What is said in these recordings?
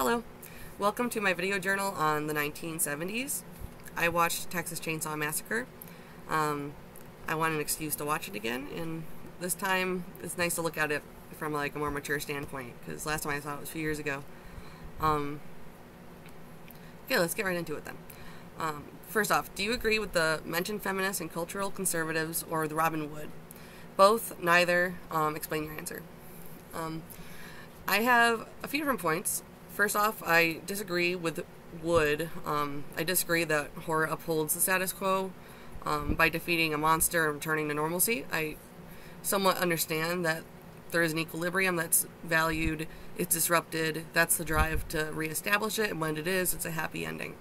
Hello, welcome to my video journal on the 1970s. I watched Texas Chainsaw Massacre. I wanted an excuse to watch it again, and this time it's nice to look at it from like a more mature standpoint, because last time I saw it was a few years ago. Okay, let's get right into it then. First off, do you agree with the mentioned feminists and cultural conservatives or the Robin Wood? Both, neither, explain your answer. I have a few different points. First off, I disagree with Wood. I disagree that horror upholds the status quo by defeating a monster and returning to normalcy. I somewhat understand that there is an equilibrium that's valued, it's disrupted, that's the drive to reestablish it, and when it is, it's a happy ending.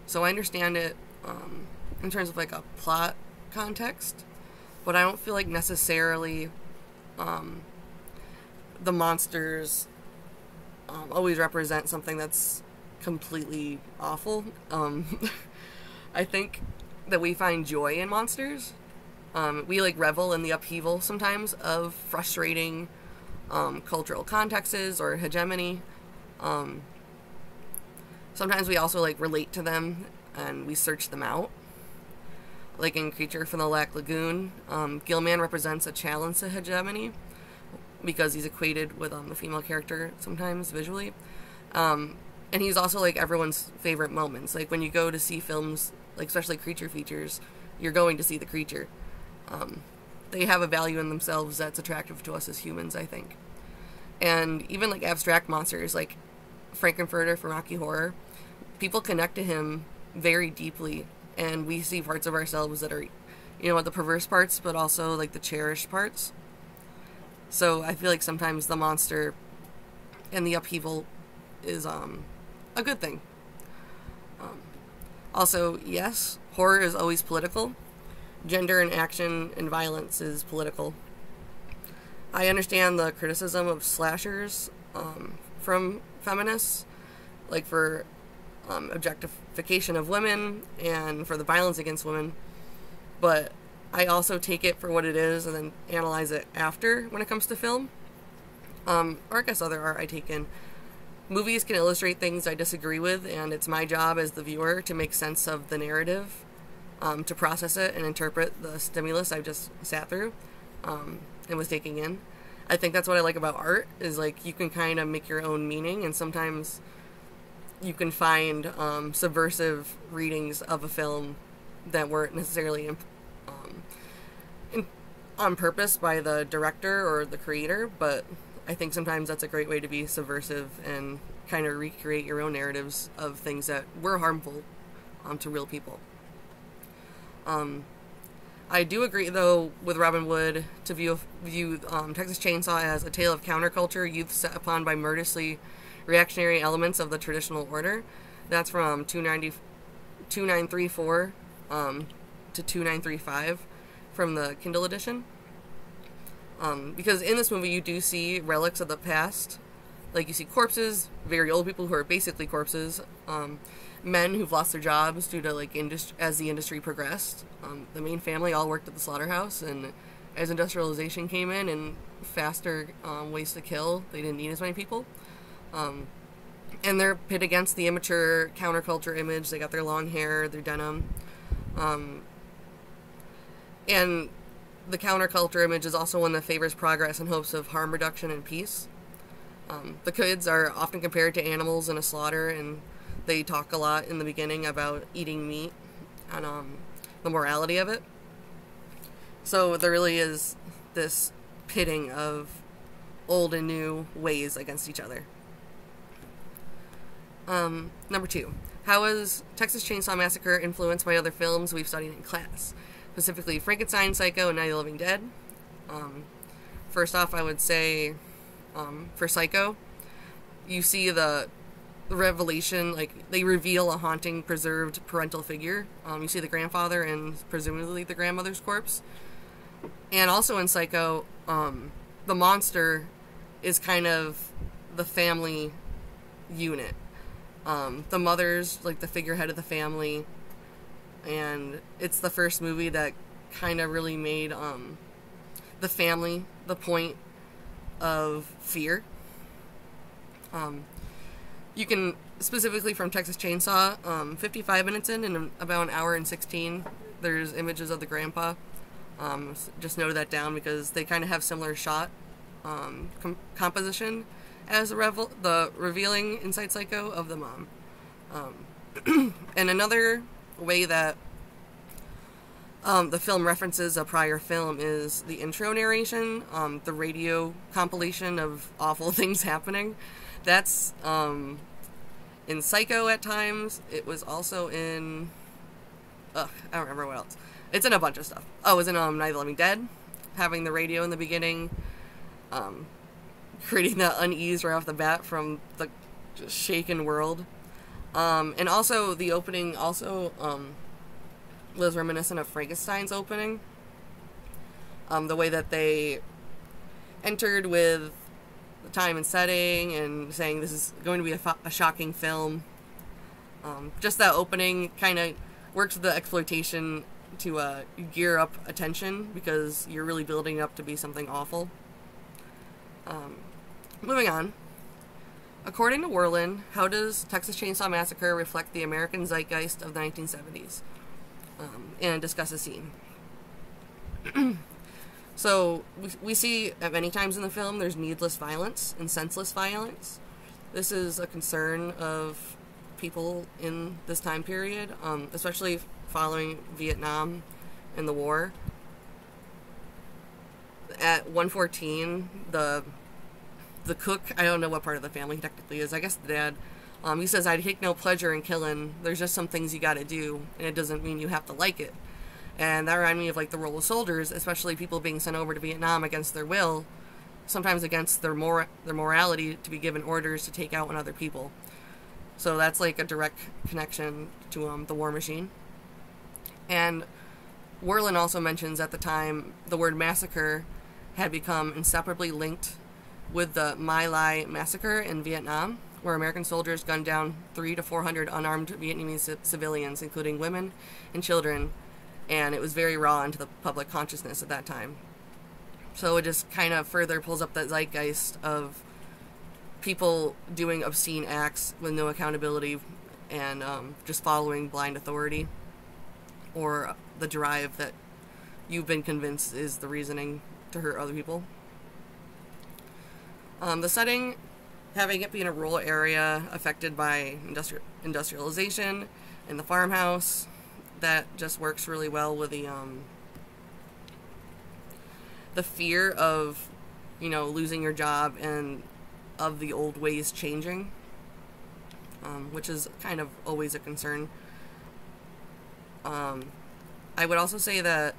So I understand it in terms of like a plot context, but I don't feel like necessarily the monsters always represent something that's completely awful. I think that we find joy in monsters. We like revel in the upheaval sometimes of frustrating cultural contexts or hegemony. Sometimes we also like relate to them and we search them out. Like in Creature from the Black Lagoon, Gilman represents a challenge to hegemony because he's equated with the female character sometimes visually. And he's also like everyone's favorite moments. Like when you go to see films, like especially creature features, you're going to see the creature. They have a value in themselves that's attractive to us as humans, I think. And even like abstract monsters like Frank-N-Furter from Rocky Horror, people connect to him very deeply, and we see parts of ourselves that are, you know, the perverse parts, but also like the cherished parts. So I feel like sometimes the monster and the upheaval is a good thing. Also, yes, horror is always political. Gender and action and violence is political. I understand the criticism of slashers from feminists, like for objectification of women and for the violence against women, but I also take it for what it is and then analyze it after when it comes to film. Or I guess other art I take in. Movies can illustrate things I disagree with, and it's my job as the viewer to make sense of the narrative, to process it and interpret the stimulus I've just sat through and was taking in. I think that's what I like about art, is like you can kind of make your own meaning, and sometimes you can find subversive readings of a film that weren't necessarily on purpose by the director or the creator, but I think sometimes that's a great way to be subversive and kind of recreate your own narratives of things that were harmful to real people. I do agree, though, with Robin Wood to view Texas Chainsaw as a tale of counterculture, youth set upon by murderously reactionary elements of the traditional order. That's from 2934 to 2935 from the Kindle edition. Because in this movie you do see relics of the past. Like you see corpses, very old people who are basically corpses, men who've lost their jobs due to like as the industry progressed. The main family all worked at the slaughterhouse, and as industrialization came in and faster ways to kill, they didn't need as many people. And they're pit against the immature counterculture image. They got their long hair, their denim. And the counterculture image is also one that favors progress in hopes of harm reduction and peace. The kids are often compared to animals in a slaughter, and they talk a lot in the beginning about eating meat and the morality of it. So there really is this pitting of old and new ways against each other. Number 2. How is Texas Chainsaw Massacre influenced by other films we've studied in class? Specifically Frankenstein, Psycho, and Night of the Living Dead. First off, I would say for Psycho, you see the revelation, like they reveal a haunting preserved parental figure. You see the grandfather and presumably the grandmother's corpse. And also in Psycho, the monster is kind of the family unit. The mother's like the figurehead of the family, and it's the first movie that kind of really made the family the point of fear. You can, specifically from Texas Chainsaw, 55 minutes in and about an hour and 16, there's images of the grandpa. Just noted that down because they kind of have similar shot composition as the revealing Inside Psycho of the mom. And another way that the film references a prior film is the intro narration, the radio compilation of awful things happening. That's in Psycho at times. It was also in... I don't remember what else. It's in a bunch of stuff. Oh, it was in Night of the Living Dead, having the radio in the beginning, creating that unease right off the bat from the just shaken world. And also, the opening also was reminiscent of Frankenstein's opening. The way that they entered with the time and setting and saying this is going to be a shocking film. Just that opening kind of works with the exploitation to gear up attention because you're really building up to be something awful. Moving on. According to Werlin, how does Texas Chainsaw Massacre reflect the American zeitgeist of the 1970s? And discuss a scene. So, we see at many times in the film there's needless violence and senseless violence. This is a concern of people in this time period, especially following Vietnam and the war. At 114, the cook, I don't know what part of the family he technically is, I guess the dad, he says, "I'd take no pleasure in killing. There's just some things you gotta do, and it doesn't mean you have to like it." And that reminded me of, like, the role of soldiers, especially people being sent over to Vietnam against their will, sometimes against their morality, to be given orders to take out on other people. So that's, like, a direct connection to the war machine. And Werlin also mentions at the time the word massacre had become inseparably linked with the My Lai massacre in Vietnam, where American soldiers gunned down 300 to 400 unarmed Vietnamese civilians, including women and children, and it was very raw into the public consciousness at that time. So it just kind of further pulls up that zeitgeist of people doing obscene acts with no accountability and just following blind authority, or the drive that you've been convinced is the reasoning to hurt other people. The setting, having it be in a rural area affected by industrialization and the farmhouse, that just works really well with the fear of, losing your job and of the old ways changing, which is kind of always a concern. I would also say that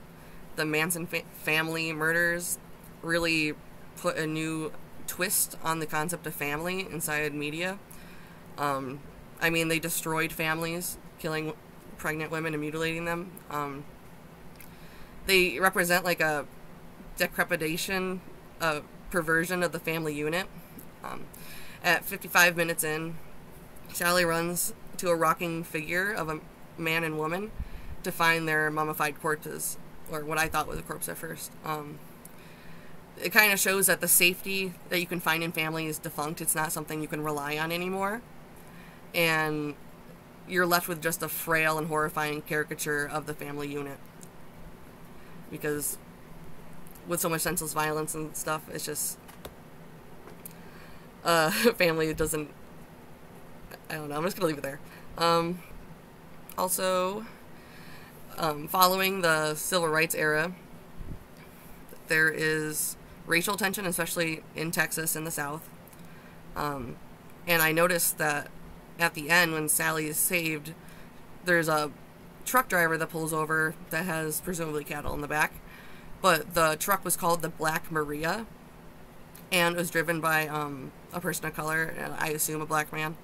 the Manson family murders really put a new twist on the concept of family inside media. They destroyed families, killing pregnant women and mutilating them. They represent like a decrepitation, a perversion of the family unit. At 55 minutes in, Sally runs to a rocking figure of a man and woman to find their mummified corpses, or what I thought was a corpse at first. It kind of shows that the safety that you can find in family is defunct. It's not something you can rely on anymore. And you're left with just a frail and horrifying caricature of the family unit. Because with so much senseless violence and stuff, it's just... family doesn't... I don't know, I'm just gonna leave it there. Following the civil rights era, there is racial tension, especially in Texas in the South. And I noticed that at the end, when Sally is saved, there's a truck driver that pulls over that has presumably cattle in the back. But the truck was called the Black Maria, and it was driven by a person of color, I assume a black man.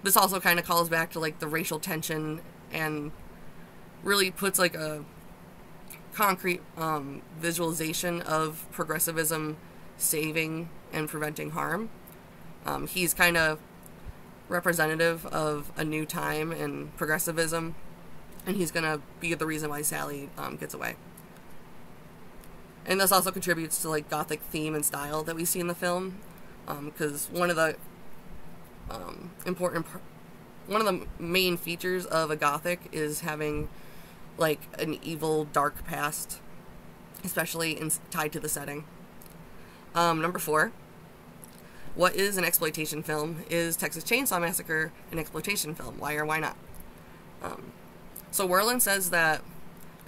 This also kind of calls back to like the racial tension and really puts like a concrete visualization of progressivism saving and preventing harm. He's kind of representative of a new time and progressivism, and he's gonna be the reason why Sally gets away. And this also contributes to like gothic theme and style that we see in the film, because one of the one of the main features of a gothic is having like an evil, dark past, especially tied to the setting. Number 4. What is an exploitation film? Is Texas Chainsaw Massacre an exploitation film? Why or why not? So Werlin says that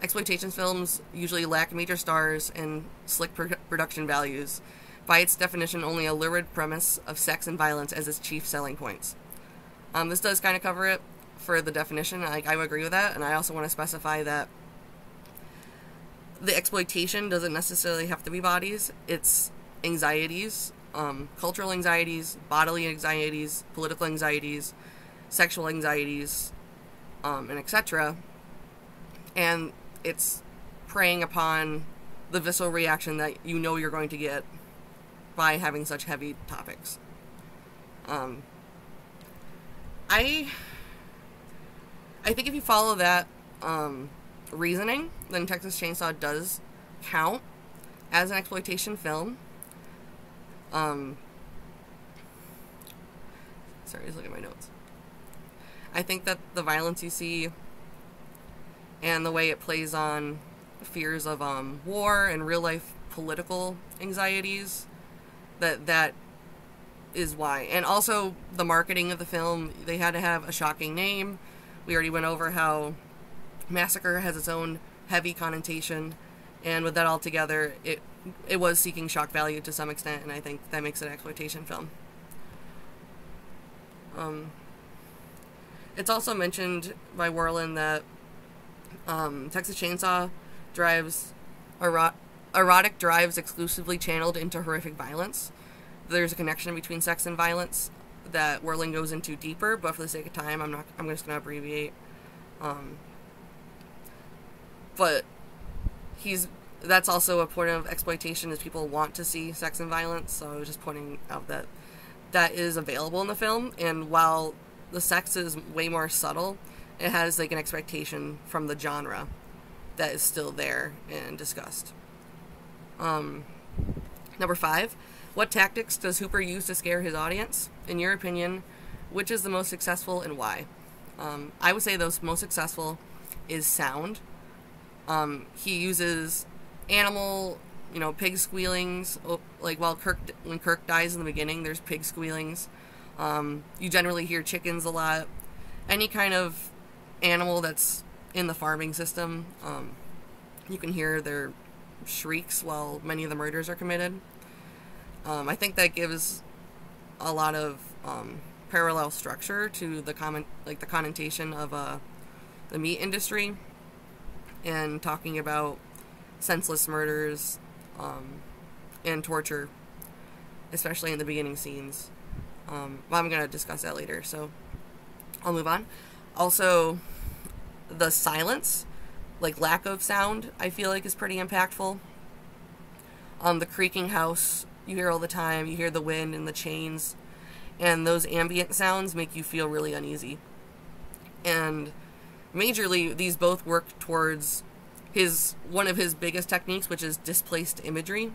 exploitation films usually lack major stars and slick production values. By its definition, only a lurid premise of sex and violence as its chief selling points. This does kind of cover it for the definition. I would agree with that, and I also want to specify that the exploitation doesn't necessarily have to be bodies. It's anxieties, cultural anxieties, bodily anxieties, political anxieties, sexual anxieties, and etc. And it's preying upon the visceral reaction that you know you're going to get by having such heavy topics. I think if you follow that reasoning, then Texas Chainsaw does count as an exploitation film. Sorry, just look at my notes. I think that the violence you see and the way it plays on fears of war and real life political anxieties, that is why. And also the marketing of the film, they had to have a shocking name. We already went over how Massacre has its own heavy connotation, and with that all together, it was seeking shock value to some extent, and I think that makes it an exploitation film. It's also mentioned by Werlin that Texas Chainsaw drives erotic drives exclusively channeled into horrific violence. There's a connection between sex and violence that Werlin goes into deeper, but for the sake of time, I'm just going to abbreviate. But that's also a point of exploitation, is people want to see sex and violence, so I was just pointing out that is available in the film, and while the sex is way more subtle, it has like an expectation from the genre that is still there and discussed. Number 5, what tactics does Hooper use to scare his audience? In your opinion, which is the most successful and why? I would say the most successful is sound. He uses animal, pig squealings. Like when Kirk dies in the beginning, there's pig squealings. You generally hear chickens a lot. Any kind of animal that's in the farming system, you can hear their shrieks while many of the murders are committed. I think that gives a lot of parallel structure to the connotation of the meat industry, and talking about senseless murders and torture, especially in the beginning scenes. I'm going to discuss that later, so I'll move on. Also, the silence, lack of sound, I feel like is pretty impactful. The creaking house you hear all the time, you hear the wind and the chains, and those ambient sounds make you feel really uneasy. And majorly, these both work towards one of his biggest techniques, which is displaced imagery.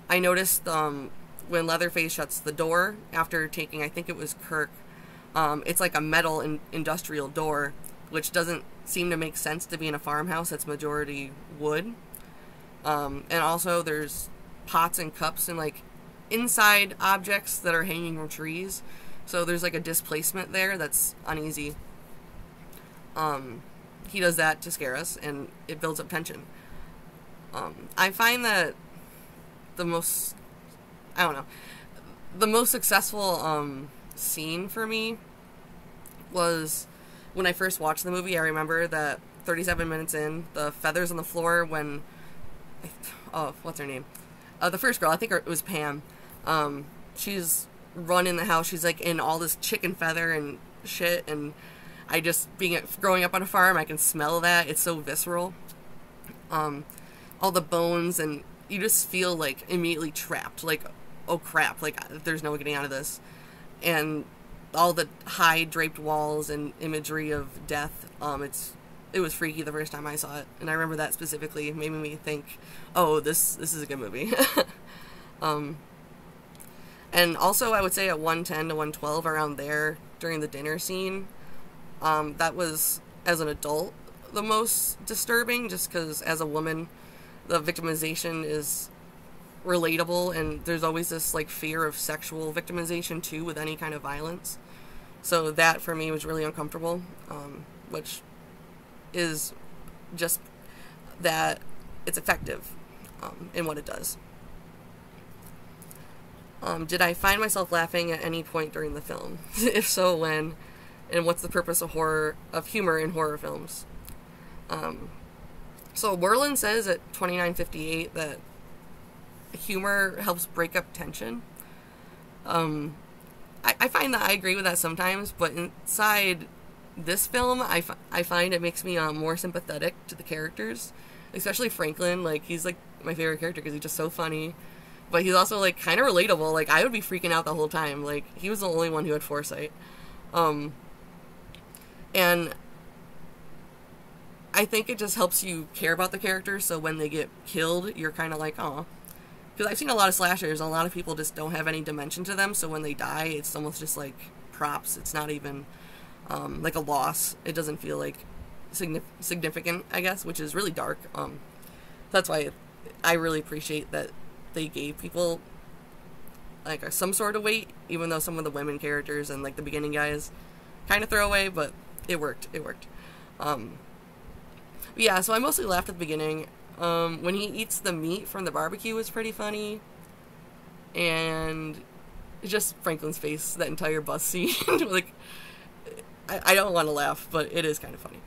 I noticed when Leatherface shuts the door after taking, I think it was Kirk, it's like a metal industrial door, which doesn't seem to make sense to be in a farmhouse that's majority wood. And also there's pots and cups and inside objects that are hanging from trees, so there's a displacement there that's uneasy. He does that to scare us, and it builds up tension. I find that the most successful scene for me was when I first watched the movie. I remember that 37 minutes in, the feathers on the floor when what's her name? The first girl, I think it was Pam. She's running the house. She's in all this chicken feather and shit, and growing up on a farm, I can smell that. It's so visceral. All the bones, and you just feel immediately trapped. Oh crap, there's no getting out of this. And all the high draped walls and imagery of death, it was freaky the first time I saw it, and I remember that specifically. It made me think, oh, this is a good movie. And And also, I would say at 110 to 112, around there, during the dinner scene, that was, as an adult, the most disturbing, just because as a woman, the victimization is relatable, and there's always this, like, fear of sexual victimization, too, with any kind of violence. So that, for me, was really uncomfortable, which is just that it's effective in what it does. Did I find myself laughing at any point during the film? If so, when? And what's the purpose of humor in horror films? So Werlin says at 29:58 that humor helps break up tension. I find that I agree with that sometimes, but inside this film, I find it makes me more sympathetic to the characters, especially Franklin. Like, he's like my favorite character because he's just so funny, but he's also like kind of relatable. Like, I would be freaking out the whole time. Like, he was the only one who had foresight, and I think it just helps you care about the characters. So when they get killed, you're kind of like, oh. Because I've seen a lot of slashers, and a lot of people just don't have any dimension to them, so when they die, it's almost just like props. It's not even like a loss. It doesn't feel like significant, I guess, which is really dark. That's why I really appreciate that they gave people like some sort of weight, even though some of the women characters and like the beginning guys kind of throw away, but it worked. It worked. Yeah, so I mostly laughed at the beginning. When he eats the meat from the barbecue was pretty funny. And just Franklin's face, that entire bus scene. Like, I don't want to laugh, but it is kind of funny.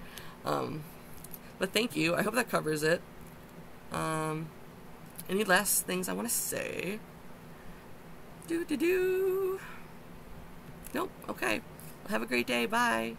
But thank you. I hope that covers it. Any last things I want to say? Nope. Okay. Have a great day. Bye.